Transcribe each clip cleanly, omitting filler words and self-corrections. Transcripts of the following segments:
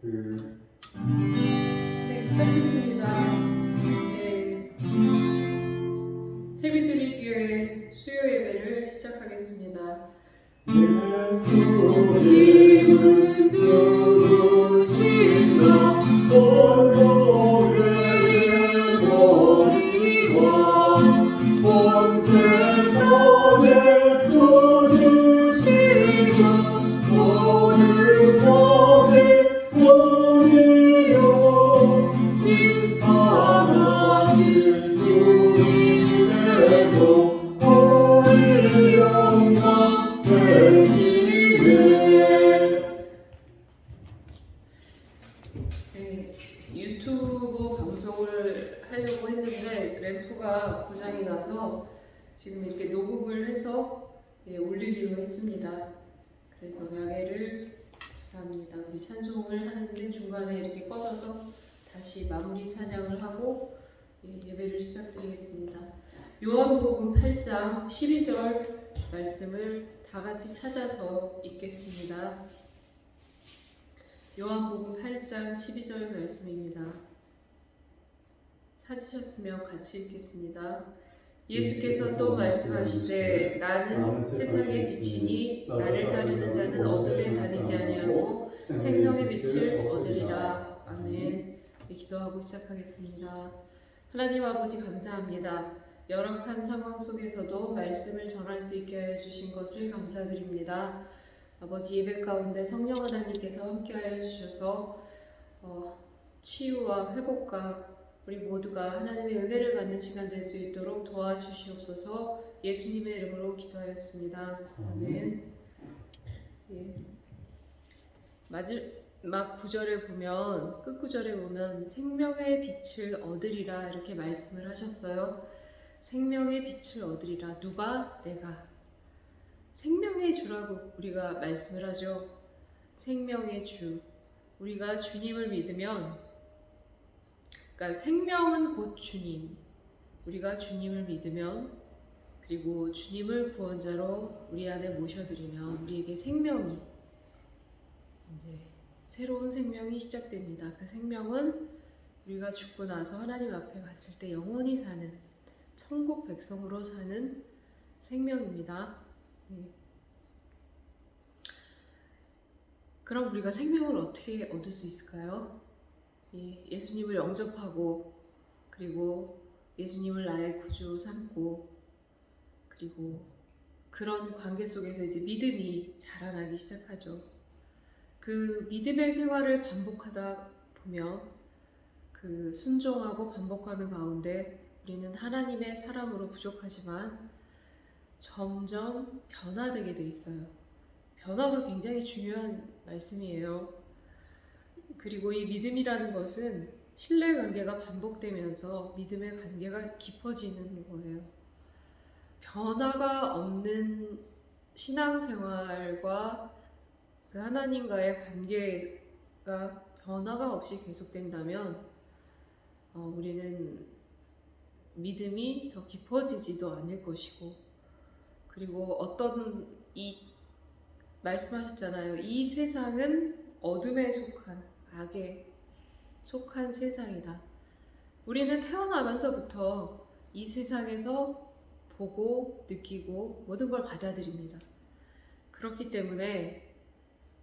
네, 시작했습니다. 네, 세미두리교회 수요 예배를 시작하겠습니다. 예수님은 누구신가? 온전을 버리고 온 세상을 구주시고 모든 법을 본이요 심판하실 주님께도 우리 영광 되시네. 네, 유튜브 방송을 하려고 했는데 램프가 고장이 나서 지금 이렇게 녹음을 해서 올리기로 했습니다. 그래서 양해를 바랍니다. 우리 찬송을 하는데 중간에 이렇게 꺼져서 다시 마무리 찬양을 하고 예배를 시작드리겠습니다. 요한복음 8장 12절 말씀을 다 같이 찾아서 읽겠습니다. 요한복음 8장 12절 말씀입니다. 찾으셨으면 같이 읽겠습니다. 예수께서 또 말씀하시되 나는 세상의 빛이니 나를 따르는 자는 어둠에 다니지 아니하고 생명의 빛을 얻으리라. 아멘. 기도하고 시작하겠습니다. 하나님 아버지 감사합니다. 열악한 상황 속에서도 말씀을 전할 수 있게 하여 주신 것을 감사드립니다. 아버지 예배 가운데 성령 하나님께서 함께하여 주셔서 치유와 회복과 우리 모두가 하나님의 은혜를 받는 시간 될 수 있도록 도와주시옵소서. 예수님의 이름으로 기도하였습니다. 아멘. 예. 마지막 구절에 보면 끝구절에 보면 생명의 빛을 얻으리라 이렇게 말씀을 하셨어요. 생명의 빛을 얻으리라. 누가? 내가. 생명의 주라고 우리가 말씀을 하죠. 생명의 주. 우리가 주님을 믿으면 그러니까 생명은 곧 주님. 우리가 주님을 믿으면 그리고 주님을 구원자로 우리 안에 모셔드리면 우리에게 생명이 이제 새로운 생명이 시작됩니다. 그 생명은 우리가 죽고 나서 하나님 앞에 갔을 때 영원히 사는 천국 백성으로 사는 생명입니다. 그럼 우리가 생명을 어떻게 얻을 수 있을까요? 예수님을 영접하고 그리고 예수님을 나의 구주로 삼고 그리고 그런 관계 속에서 이제 믿음이 자라나기 시작하죠. 그 믿음의 생활을 반복하다 보면 그 순종하고 반복하는 가운데 우리는 하나님의 사람으로 부족하지만 점점 변화되게 돼 있어요. 변화가 굉장히 중요한 말씀이에요. 그리고 이 믿음이라는 것은 신뢰 관계가 반복되면서 믿음의 관계가 깊어지는 거예요. 변화가 없는 신앙생활과 그 하나님과의 관계가 변화가 없이 계속된다면 우리는 믿음이 더 깊어지지도 않을 것이고 그리고 말씀하셨잖아요. 이 세상은 어둠에 속한 악에 속한 세상이다. 우리는 태어나면서부터 이 세상에서 보고 느끼고 모든 걸 받아들입니다. 그렇기 때문에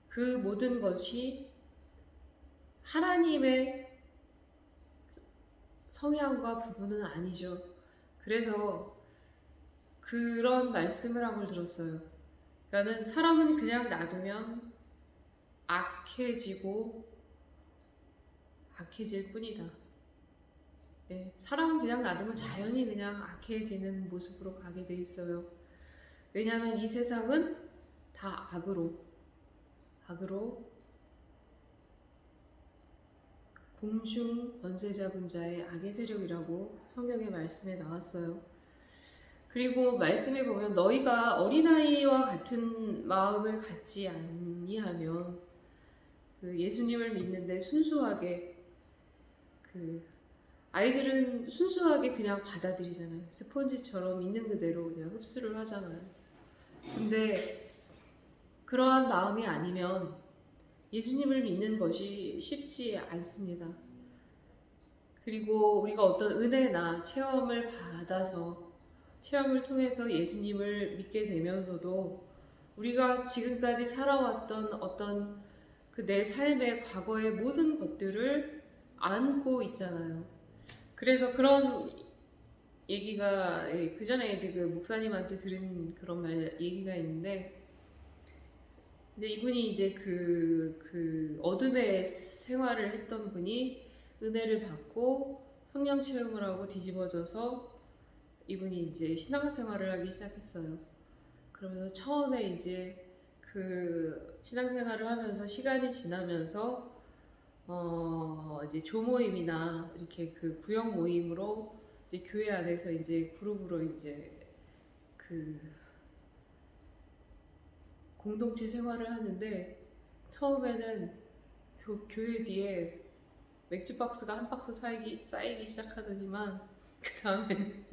그 모든 것이 하나님의 성향과 부분은 아니죠. 그래서 그런 말씀을 한 걸 들었어요. 그러니까 사람은 그냥 놔두면 악해질 뿐이다. 사람은 그냥 놔두면 자연히 그냥 악해지는 모습으로 가게 돼 있어요. 왜냐하면 이 세상은 다 악으로 공중 권세 잡은 자의 악의 세력이라고 성경의 말씀에 나왔어요. 그리고 말씀에 보면 너희가 어린아이와 같은 마음을 갖지 아니하면 그 예수님을 믿는데 순수하게 아이들은 순수하게 그냥 받아들이잖아요. 스펀지처럼 있는 그대로 그냥 흡수를 하잖아요. 근데 그러한 마음이 아니면 예수님을 믿는 것이 쉽지 않습니다. 그리고 우리가 어떤 은혜나 체험을 받아서 체험을 통해서 예수님을 믿게 되면서도 우리가 지금까지 살아왔던 어떤 그 내 삶의 과거의 모든 것들을 안고 있잖아요. 그래서 그런 얘기가 그 전에 이제 그 목사님한테 들은 그런 얘기가 있는데, 근데 이분이 이제 그 어둠의 생활을 했던 분이 은혜를 받고 성령 체험을 하고 뒤집어져서 이분이 이제 신앙생활을 하기 시작했어요. 그러면서 처음에 이제 그 신앙생활을 하면서 시간이 지나면서 이제 조모임이나 이렇게 그 구역 모임으로 이제 교회 안에서 이제 그룹으로 이제 그 공동체 생활을 하는데, 처음에는 교회 뒤에 맥주 박스가 한 박스 쌓이기 시작하더니만 그 다음에는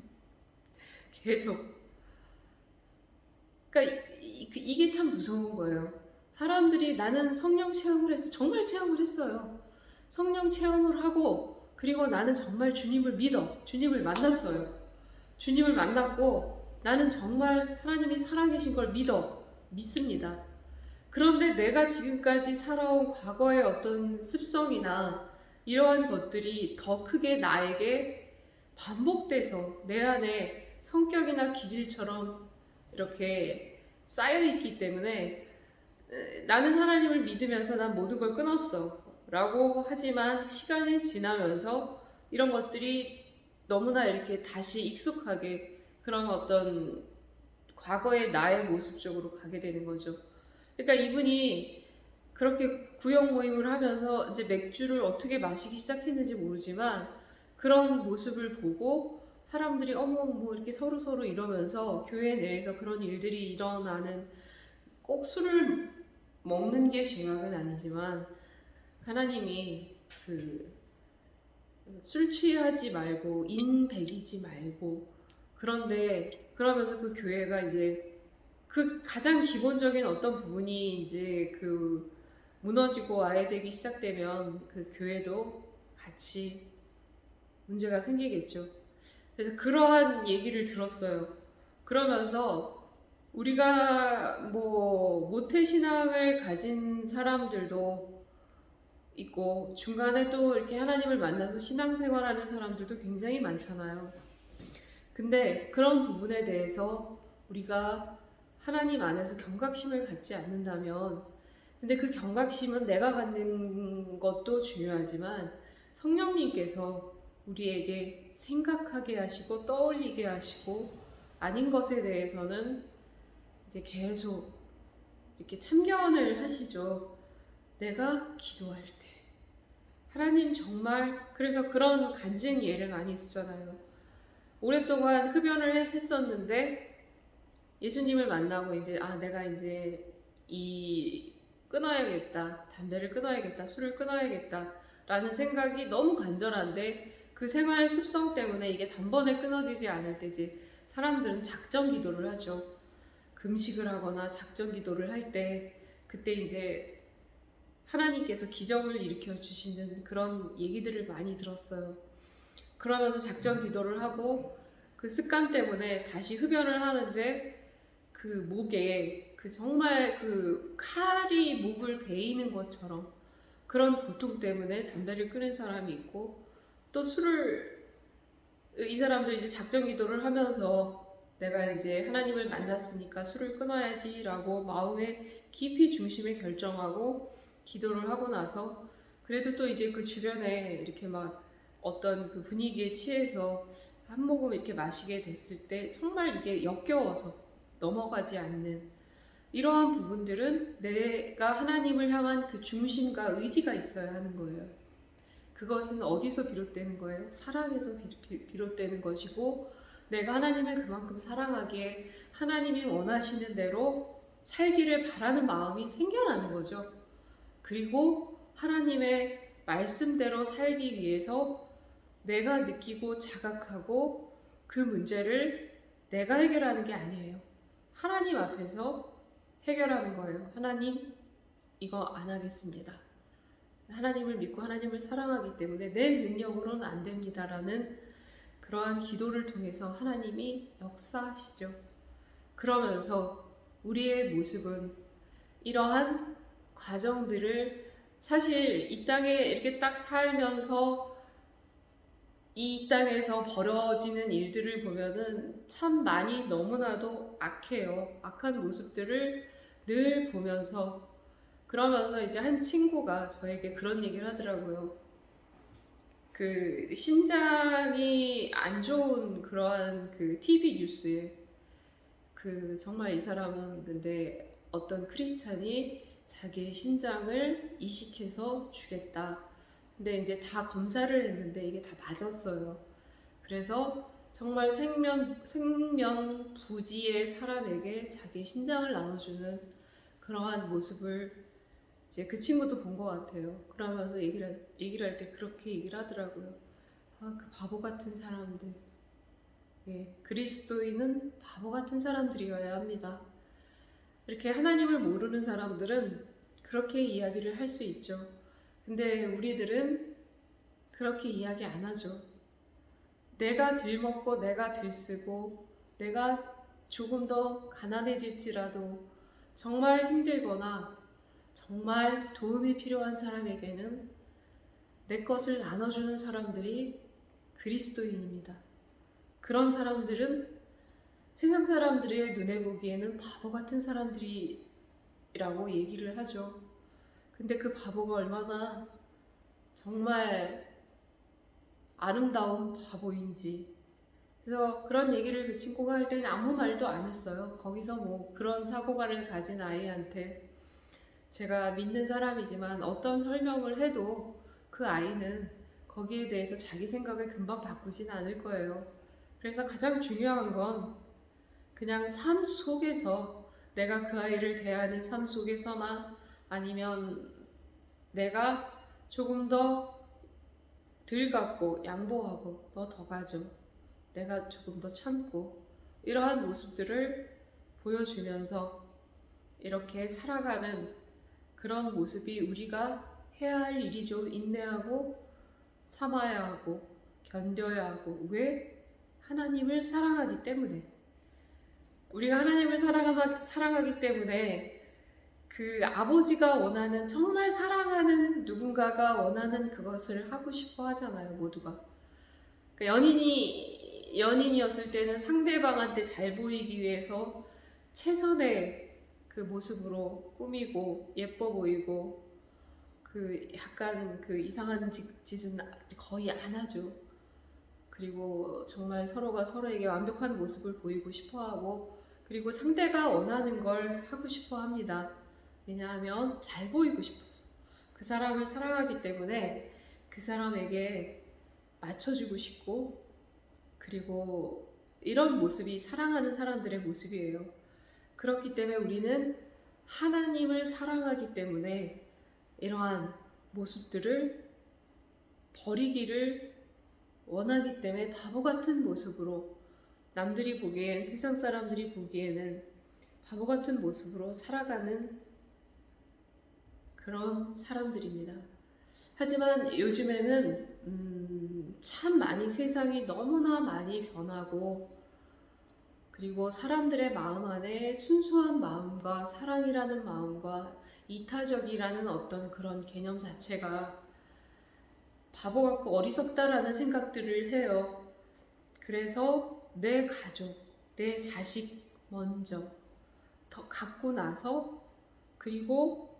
계속, 그러니까 이게 참 무서운 거예요. 사람들이 나는 성령 체험을 해서 정말 체험을 했어요. 성령 체험을 하고 그리고 나는 정말 주님을 믿어. 주님을 만났어요. 주님을 만났고 나는 정말 하나님이 살아계신 걸 믿습니다. 그런데 내가 지금까지 살아온 과거의 어떤 습성이나 이러한 것들이 더 크게 나에게 반복돼서 내 안에 성격이나 기질처럼 이렇게 쌓여있기 때문에, 나는 하나님을 믿으면서 난 모든 걸 끊었어 라고 하지만 시간이 지나면서 이런 것들이 너무나 이렇게 다시 익숙하게 그런 어떤 과거의 나의 모습 쪽으로 가게 되는 거죠. 그러니까 이분이 그렇게 구역 모임을 하면서 이제 맥주를 어떻게 마시기 시작했는지 모르지만 그런 모습을 보고 사람들이 어머 뭐 이렇게 서로 이러면서 교회 내에서 그런 일들이 일어나는, 꼭 술을 먹는 게 죄악은 아니지만 하나님이 그 술 취하지 말고 인백이지 말고, 그런데 그러면서 그 교회가 이제 그 가장 기본적인 어떤 부분이 이제 그 무너지고 와해되기 시작되면 그 교회도 같이 문제가 생기겠죠. 그래서 그러한 얘기를 들었어요. 그러면서 우리가 뭐 모태신앙을 가진 사람들도 있고 중간에 또 이렇게 하나님을 만나서 신앙생활하는 사람들도 굉장히 많잖아요. 근데 그런 부분에 대해서 우리가 하나님 안에서 경각심을 갖지 않는다면, 근데 그 경각심은 내가 갖는 것도 중요하지만 성령님께서 우리에게 생각하게 하시고 떠올리게 하시고 아닌 것에 대해서는 이제 계속 이렇게 참견을 하시죠. 내가 기도할 때 하나님 정말, 그래서 그런 간증 예를 많이 듣잖아요. 오랫동안 흡연을 했었는데 예수님을 만나고 이제 내가 이제 끊어야겠다, 담배를 끊어야겠다, 술을 끊어야겠다 라는 생각이 너무 간절한데 그 생활 습성 때문에 이게 단번에 끊어지지 않을 때지 사람들은 작정 기도를 하죠. 금식을 하거나 작정 기도를 할 때 그때 이제 하나님께서 기적을 일으켜 주시는 그런 얘기들을 많이 들었어요. 그러면서 작정 기도를 하고 그 습관 때문에 다시 흡연을 하는데 그 목에 그 정말 그 칼이 목을 베이는 것처럼 그런 고통 때문에 담배를 끊은 사람이 있고, 또 술을, 이 사람도 이제 작정 기도를 하면서 내가 이제 하나님을 만났으니까 술을 끊어야지 라고 마음의 깊이 중심에 결정하고 기도를 하고 나서 그래도 또 이제 그 주변에 이렇게 막 어떤 그 분위기에 취해서 한 모금 이렇게 마시게 됐을 때 정말 이게 역겨워서 넘어가지 않는 이러한 부분들은 내가 하나님을 향한 그 중심과 의지가 있어야 하는 거예요. 그것은 어디서 비롯되는 거예요? 사랑에서 비롯되는 것이고, 내가 하나님을 그만큼 사랑하기에 하나님이 원하시는 대로 살기를 바라는 마음이 생겨나는 거죠. 그리고 하나님의 말씀대로 살기 위해서 내가 느끼고 자각하고 그 문제를 내가 해결하는 게 아니에요. 하나님 앞에서 해결하는 거예요. 하나님, 이거 안 하겠습니다. 하나님을 믿고 하나님을 사랑하기 때문에 내 능력으로는 안 됩니다라는 그러한 기도를 통해서 하나님이 역사하시죠. 그러면서 우리의 모습은 이러한 과정들을 사실 이 땅에 이렇게 딱 살면서 이 땅에서 벌어지는 일들을 보면은 참 많이 너무나도 악해요. 악한 모습들을 늘 보면서 그러면서 이제 한 친구가 저에게 그런 얘기를 하더라고요. 그 신장이 안 좋은 그러한 그 TV 뉴스에 그 정말 이 사람은 근데 어떤 크리스찬이 자기의 신장을 이식해서 주겠다. 근데 이제 다 검사를 했는데 이게 다 맞았어요. 그래서 정말 생명부지의 사람에게 자기의 신장을 나눠주는 그러한 모습을 이제 그 친구도 본 것 같아요. 그러면서 얘기를 할 때 그렇게 얘기를 하더라고요. 아, 그 바보 같은 사람들. 예, 그리스도인은 바보 같은 사람들이어야 합니다. 이렇게 하나님을 모르는 사람들은 그렇게 이야기를 할 수 있죠. 근데 우리들은 그렇게 이야기 안 하죠. 내가 들먹고 내가 들쓰고 내가 조금 더 가난해질지라도 정말 힘들거나 정말 도움이 필요한 사람에게는 내 것을 나눠주는 사람들이 그리스도인입니다. 그런 사람들은 세상 사람들의 눈에 보기에는 바보 같은 사람들이라고 얘기를 하죠. 근데 그 바보가 얼마나 정말 아름다운 바보인지. 그래서 그런 얘기를 그 친구가 할 때는 아무 말도 안 했어요. 거기서 뭐 그런 사고관을 가진 아이한테 제가 믿는 사람이지만 어떤 설명을 해도 그 아이는 거기에 대해서 자기 생각을 금방 바꾸진 않을 거예요. 그래서 가장 중요한 건 그냥 삶 속에서 내가 그 아이를 대하는 삶 속에서나 아니면 내가 조금 더 덜 갖고 양보하고 너 더 가져. 내가 조금 더 참고 이러한 모습들을 보여주면서 이렇게 살아가는 그런 모습이 우리가 해야 할 일이죠. 인내하고 참아야 하고 견뎌야 하고. 왜? 하나님을 사랑하기 때문에. 우리가 하나님을 사랑하기 때문에 그 아버지가 원하는 정말 사랑하는 누군가가 원하는 그것을 하고 싶어 하잖아요. 모두가. 그러니까 연인이었을 때는 상대방한테 잘 보이기 위해서 최선의 그 모습으로 꾸미고 예뻐 보이고 그 약간 그 이상한 짓은 거의 안 하죠. 그리고 정말 서로가 서로에게 완벽한 모습을 보이고 싶어 하고 그리고 상대가 원하는 걸 하고 싶어 합니다. 왜냐하면 잘 보이고 싶어서. 그 사람을 사랑하기 때문에 그 사람에게 맞춰주고 싶고 그리고 이런 모습이 사랑하는 사람들의 모습이에요. 그렇기 때문에 우리는 하나님을 사랑하기 때문에 이러한 모습들을 버리기를 원하기 때문에 바보 같은 모습으로 남들이 보기엔 세상 사람들이 보기에는 바보 같은 모습으로 살아가는 그런 사람들입니다. 하지만 요즘에는 참 많이 세상이 너무나 많이 변하고 그리고 사람들의 마음 안에 순수한 마음과 사랑이라는 마음과 이타적이라는 어떤 그런 개념 자체가 바보 같고 어리석다라는 생각들을 해요. 그래서 내 가족, 내 자식 먼저 더 갖고 나서 그리고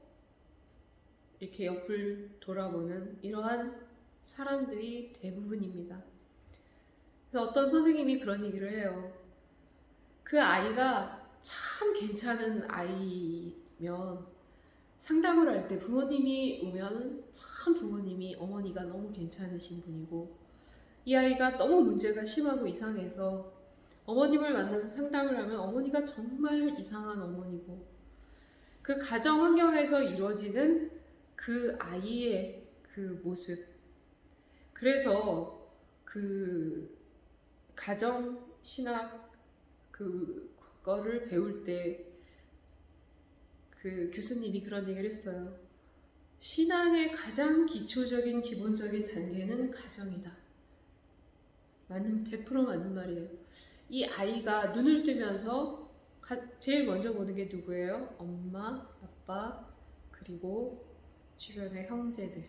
이렇게 옆을 돌아보는 이러한 사람들이 대부분입니다. 그래서 어떤 선생님이 그런 얘기를 해요. 그 아이가 참 괜찮은 아이면 상담을 할 때 부모님이 오면 참 부모님이 어머니가 너무 괜찮으신 분이고 이 아이가 너무 문제가 심하고 이상해서 어머님을 만나서 상담을 하면 어머니가 정말 이상한 어머니고 그 가정 환경에서 이루어지는 그 아이의 그 모습 그래서 그 가정 신학 그거를 배울 때 그 교수님이 그런 얘기를 했어요. 신앙의 가장 기초적인 기본적인 단계는 가정이다. 100% 맞는 말이에요. 이 아이가 눈을 뜨면서 제일 먼저 보는 게 누구예요? 엄마, 아빠, 그리고 주변의 형제들.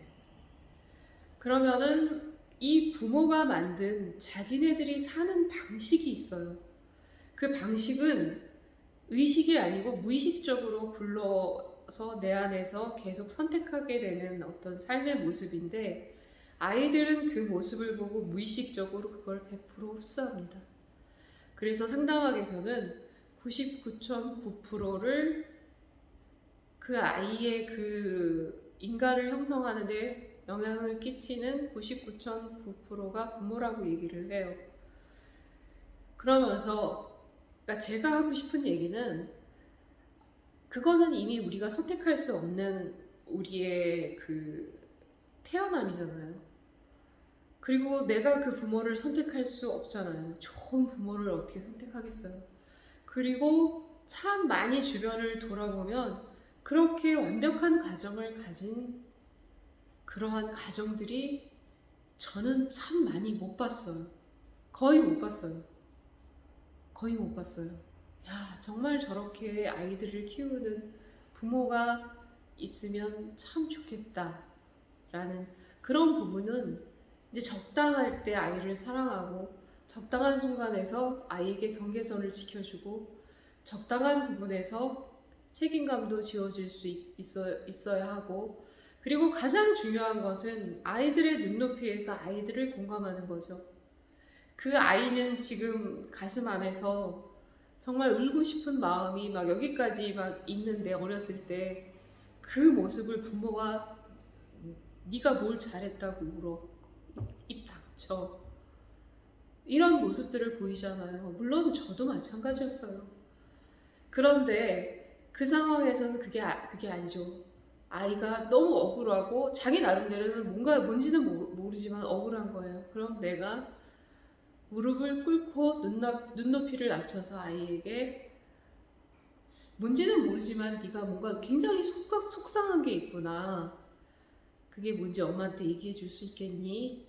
그러면은 이 부모가 만든 자기네들이 사는 방식이 있어요. 그 방식은 의식이 아니고 무의식적으로 불러서 내 안에서 계속 선택하게 되는 어떤 삶의 모습인데, 아이들은 그 모습을 보고 무의식적으로 그걸 100% 흡수합니다. 그래서 상담학에서는 99.9%를 그 아이의 그 인간을 형성하는데 영향을 끼치는 99.9%가 부모라고 얘기를 해요. 그러면서 그러니까 제가 하고 싶은 얘기는, 그거는 이미 우리가 선택할 수 없는 우리의 그 태어남이잖아요. 그리고 내가 그 부모를 선택할 수 없잖아요. 좋은 부모를 어떻게 선택하겠어요. 그리고 참 많이 주변을 돌아보면 그렇게 완벽한 가정을 가진 그러한 가정들이 저는 참 많이 못 봤어요. 거의 못 봤어요. 거의 못 봤어요. 야, 정말 저렇게 아이들을 키우는 부모가 있으면 참 좋겠다 라는 그런 부분은, 이제 적당할 때 아이를 사랑하고 적당한 순간에서 아이에게 경계선을 지켜주고 적당한 부분에서 책임감도 지워줄 수 있어야 하고, 그리고 가장 중요한 것은 아이들의 눈높이에서 아이들을 공감하는 거죠. 그 아이는 지금 가슴 안에서 정말 울고 싶은 마음이 막 여기까지 막 있는데, 어렸을 때 그 모습을 부모가 네가 뭘 잘했다고 울어, 입 닥쳐, 이런 모습들을 보이잖아요. 물론 저도 마찬가지였어요. 그런데 그 상황에서는 그게 아니죠. 아이가 너무 억울하고 자기 나름대로는 뭔지는 모르지만 억울한 거예요. 그럼 내가 무릎을 꿇고 눈높이를 낮춰서 아이에게, 뭔지는 모르지만 네가 뭔가 굉장히 속상한 게 있구나, 그게 뭔지 엄마한테 얘기해 줄 수 있겠니?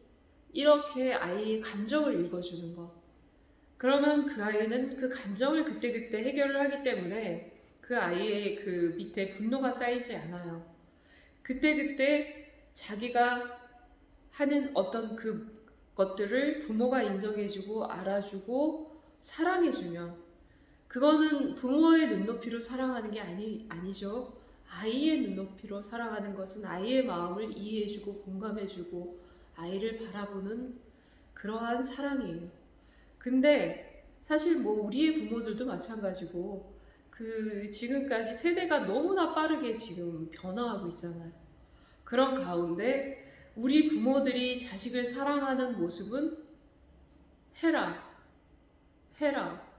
이렇게 아이의 감정을 읽어주는 거. 그러면 그 아이는 그 감정을 그때그때 해결을 하기 때문에 그 아이의 그 밑에 분노가 쌓이지 않아요. 그때그때 자기가 하는 어떤 그 것들을 부모가 인정해주고 알아주고 사랑해주면, 그거는 부모의 눈높이로 사랑하는 게 아니죠. 아이의 눈높이로 사랑하는 것은 아이의 마음을 이해해주고 공감해주고 아이를 바라보는 그러한 사랑이에요. 근데 사실 뭐 우리의 부모들도 마찬가지고, 그 지금까지 세대가 너무나 빠르게 지금 변화하고 있잖아요. 그런 가운데 우리 부모들이 자식을 사랑하는 모습은 해라, 해라,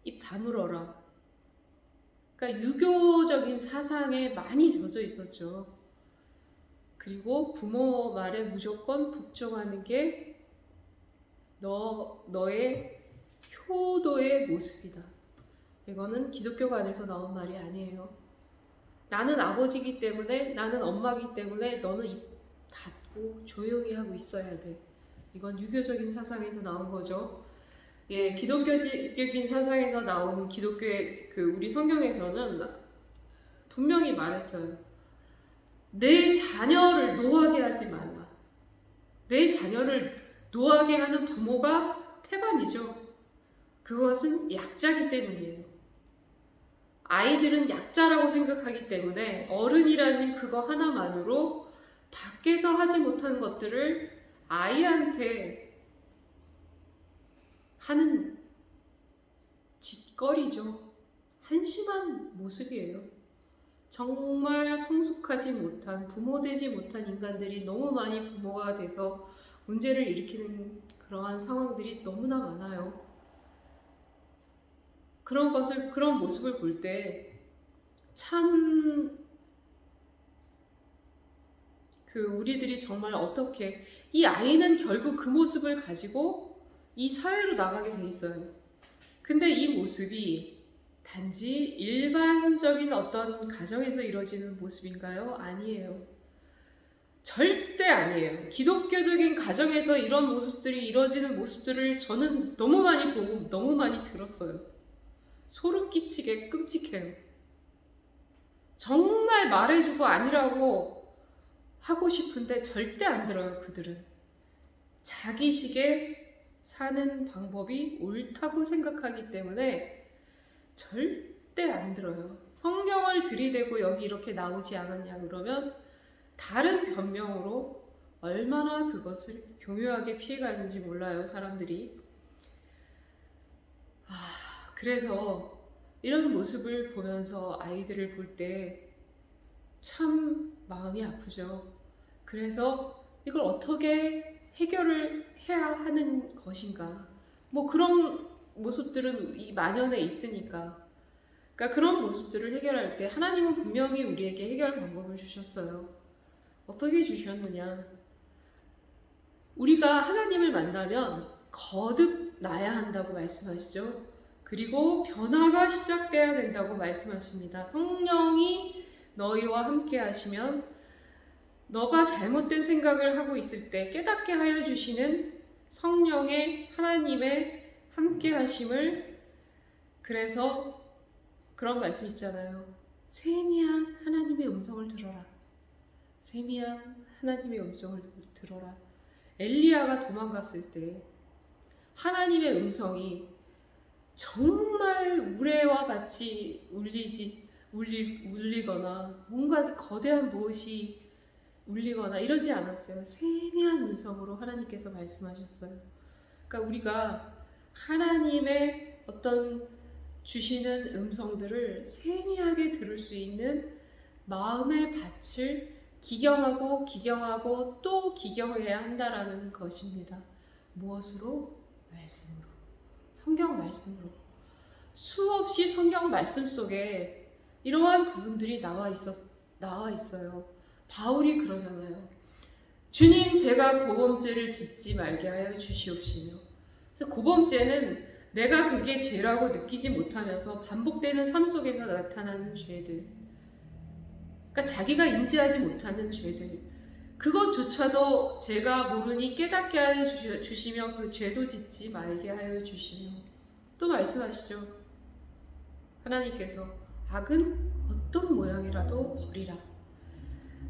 입 다물어라. 그러니까 유교적인 사상에 많이 젖어 있었죠. 그리고 부모 말에 무조건 복종하는 게 너의 효도의 모습이다. 이거는 기독교관에서 나온 말이 아니에요. 나는 아버지기 때문에, 나는 엄마기 때문에 너는 입 닫고 조용히 하고 있어야 돼. 이건 유교적인 사상에서 나온 거죠. 예, 기독교적인 사상에서 나오는 기독교의 그 우리 성경에서는 분명히 말했어요. 내 자녀를 노하게 하지 말라. 내 자녀를 노하게 하는 부모가 태반이죠. 그것은 약자기 때문이에요. 아이들은 약자라고 생각하기 때문에 어른이라는 그거 하나만으로 밖에서 하지 못한 것들을 아이한테 하는 짓거리죠. 한심한 모습이에요. 정말 성숙하지 못한, 부모되지 못한 인간들이 너무 많이 부모가 돼서 문제를 일으키는 그러한 상황들이 너무나 많아요. 그런 모습을 볼 때 참 우리들이 정말 어떻게, 이 아이는 결국 그 모습을 가지고 이 사회로 나가게 돼 있어요. 근데 이 모습이 단지 일반적인 어떤 가정에서 이루어지는 모습인가요? 아니에요. 절대 아니에요. 기독교적인 가정에서 이런 모습들이 이루어지는 모습들을 저는 너무 많이 보고 너무 많이 들었어요. 소름 끼치게 끔찍해요. 정말 말해주고 아니라고 하고 싶은데 절대 안 들어요. 그들은 자기식의 사는 방법이 옳다고 생각하기 때문에 절대 안 들어요. 성경을 들이대고 여기 이렇게 나오지 않았냐 그러면 다른 변명으로 얼마나 그것을 교묘하게 피해가는지 몰라요, 사람들이. 그래서 이런 모습을 보면서 아이들을 볼 때 참 마음이 아프죠. 그래서 이걸 어떻게 해결을 해야 하는 것인가. 뭐 그런 모습들은 이 만연에 있으니까. 그러니까 그런 모습들을 해결할 때 하나님은 분명히 우리에게 해결 방법을 주셨어요. 어떻게 주셨느냐. 우리가 하나님을 만나면 거듭 나야 한다고 말씀하시죠. 그리고 변화가 시작돼야 된다고 말씀하십니다. 성령이 너희와 함께 하시면 너가 잘못된 생각을 하고 있을 때 깨닫게 하여 주시는 성령의 하나님의 함께 하심을, 그래서 그런 말씀 있잖아요. 세미한 하나님의 음성을 들어라. 세미한 하나님의 음성을 들어라. 엘리야가 도망갔을 때 하나님의 음성이 정말 우레와 같이 울리거나 뭔가 거대한 무엇이 울리거나 이러지 않았어요. 세미한 음성으로 하나님께서 말씀하셨어요. 그러니까 우리가 하나님의 어떤 주시는 음성들을 세미하게 들을 수 있는 마음의 밭을 기경하고 또 기경해야 한다라는 것입니다. 무엇으로? 말씀으로. 성경 말씀으로. 수없이 성경 말씀 속에 이러한 부분들이 나와 있어요. 바울이 그러잖아요. 주님, 제가 고범죄를 짓지 말게 하여 주시옵시며. 그래서 고범죄는 내가 그게 죄라고 느끼지 못하면서 반복되는 삶 속에서 나타나는 죄들, 그러니까 자기가 인지하지 못하는 죄들, 그것조차도 제가 모르니 깨닫게 하여 주시며 그 죄도 짓지 말게 하여 주시며. 또 말씀하시죠. 하나님께서 악은 어떤 모양이라도 버리라.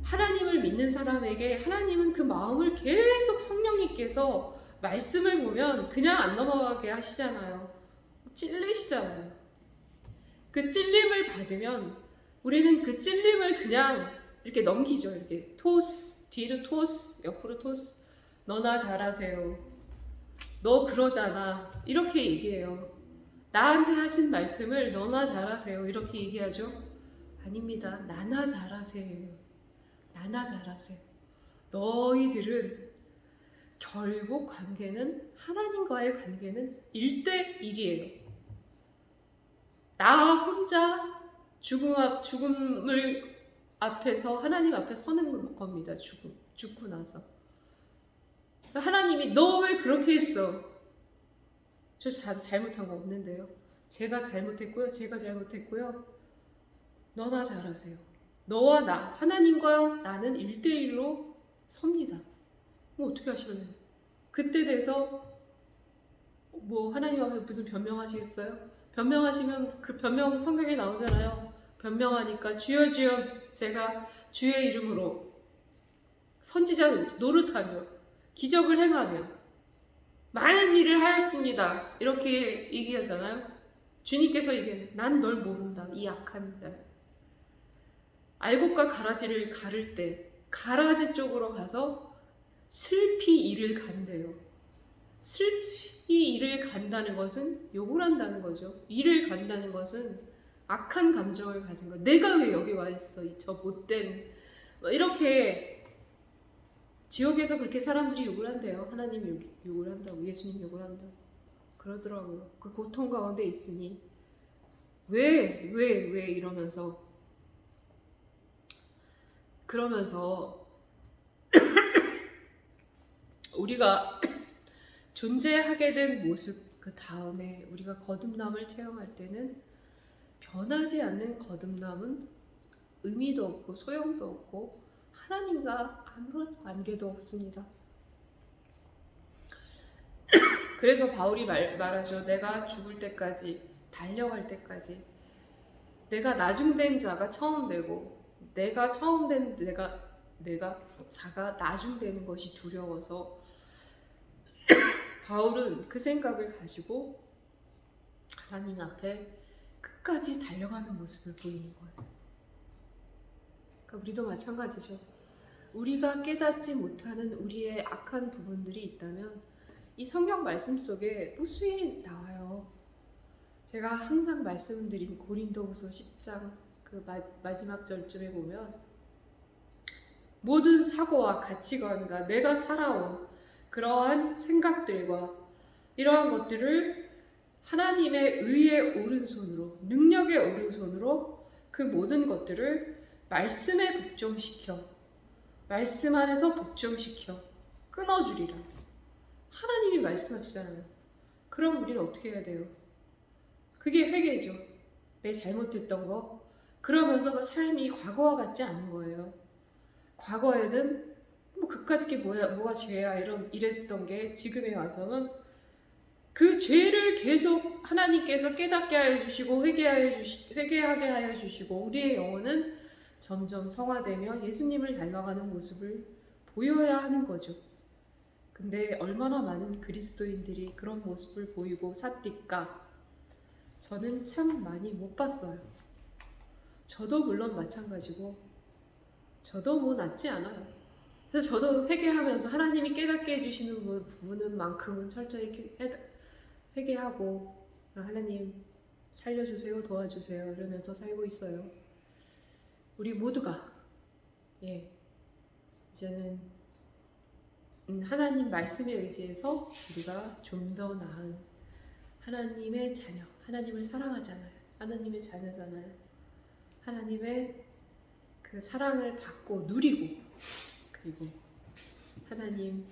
하나님을 믿는 사람에게 하나님은 그 마음을 계속 성령님께서 말씀을 보면 그냥 안 넘어가게 하시잖아요. 찔리시잖아요. 그 찔림을 받으면 우리는 그 찔림을 그냥 이렇게 넘기죠. 이렇게 토스, 뒤로 토스, 옆으로 토스. 너나 잘하세요. 너 그러잖아. 이렇게 얘기해요. 나한테 하신 말씀을 너나 잘하세요. 이렇게 얘기하죠. 아닙니다. 나나 잘하세요. 나나 잘하세요. 너희들은 결국 관계는, 하나님과의 관계는 1대1이에요. 나 혼자 죽음을 앞에서 하나님 앞에 서는 겁니다. 죽고 나서. 하나님이 너 왜 그렇게 했어? 저 잘못한 거 없는데요. 제가 잘못했고요. 너나 잘하세요. 너와 나, 하나님과 나는 1대1로 섭니다. 뭐 어떻게 하시겠어요? 그때 돼서 뭐 하나님 앞에 무슨 변명하시겠어요? 변명하시면 그 변명 성경에 나오잖아요. 변명하니까 주여 주여 제가 주의 이름으로 선지자 노릇하며 기적을 행하며 많은 일을 하였습니다. 이렇게 얘기하잖아요. 주님께서 얘기해요. 난 널 모른다. 이 악한 자. 알곡과 가라지를 가를 때 가라지 쪽으로 가서 슬피 이를 간대요. 슬피 이를 간다는 것은 욕을 한다는 거죠. 이를 간다는 것은 악한 감정을 가진 거. 내가 왜 여기 와 있어? 저 못된, 이렇게 지옥에서 그렇게 사람들이 욕을 한대요. 하나님 욕을 한다고, 예수님 욕을 한다고 그러더라고요. 그 고통 가운데 있으니 왜 이러면서 그러면서 우리가 존재하게 된 모습, 그 다음에 우리가 거듭남을 체험할 때는 변하지 않는 거듭남은 의미도 없고 소용도 없고 하나님과 아무런 관계도 없습니다. 그래서 바울이 말하죠. 내가 죽을 때까지, 달려갈 때까지 내가 나중된 자가 처음 되고 내가 처음 된 내가 자가 나중되는 것이 두려워서 바울은 그 생각을 가지고 하나님 앞에 끝까지 달려가는 모습을 보이는 거예요. 그러니까 우리도 마찬가지죠. 우리가 깨닫지 못하는 우리의 악한 부분들이 있다면 이 성경 말씀 속에 무수히 나와요. 제가 항상 말씀드린 고린도후서 10장 그 마지막 절쯤에 보면 모든 사고와 가치관과 내가 살아온 그러한 생각들과 이러한 것들을 하나님의 의의 오른손으로, 능력의 오른손으로 그 모든 것들을 말씀에 복종시켜, 말씀 안에서 복종시켜 끊어주리라. 하나님이 말씀하시잖아요. 그럼 우리는 어떻게 해야 돼요? 그게 회개죠. 내 잘못했던 거. 그러면서 그 삶이 과거와 같지 않은 거예요. 과거에는 뭐 그까짓 게 뭐가 죄야 이랬던 게 지금에 와서는 그 죄를 계속 하나님께서 깨닫게 하여 주시고 회개하게 하여 주시고 우리의 영혼은 점점 성화되며 예수님을 닮아가는 모습을 보여야 하는 거죠. 근데 얼마나 많은 그리스도인들이 그런 모습을 보이고 삽디까? 저는 참 많이 못 봤어요. 저도 물론 마찬가지고 저도 뭐 낫지 않아요. 그래서 저도 회개하면서 하나님이 깨닫게 해주시는 부분은 만큼은 철저히 회개하고 하나님 살려주세요, 도와주세요 이러면서 살고 있어요. 우리 모두가 이제는 하나님 말씀에 의지해서 우리가 좀 더 나은 하나님의 자녀, 하나님을 사랑하잖아요. 하나님의 자녀잖아요. 하나님의 그 사랑을 받고 누리고 그리고 하나님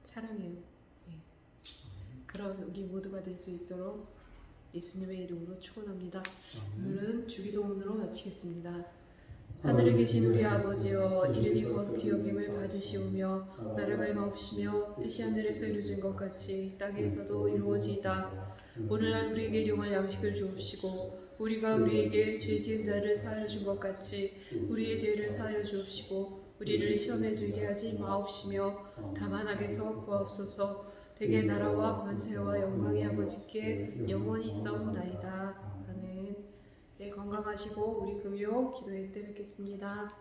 사랑해요. 그런 우리 모두가 될 수 있도록 예수님의 이름으로 축원합니다. 오늘은 주기도문으로 마치겠습니다. 하늘에 계신 우리 아버지여, 이름이 거룩히 여김을 받으시오며 나라가 임하옵시며 뜻이 하늘에서 이루어진 것 같이 땅에서도 이루어지이다. 오늘날 우리에게 일용할 양식을 주옵시고 우리가 우리에게 죄 지은 자를 사하여 준 것 같이 우리의 죄를 사하여 주옵시고 우리를 시험에 들게 하지 마옵시며 다만 악에서 구하옵소서. 대개 나라와 권세와 영광이 아버지께 영원히 있사옵나이다. 아멘. 네, 건강하시고 우리 금요 기도회 때 뵙겠습니다.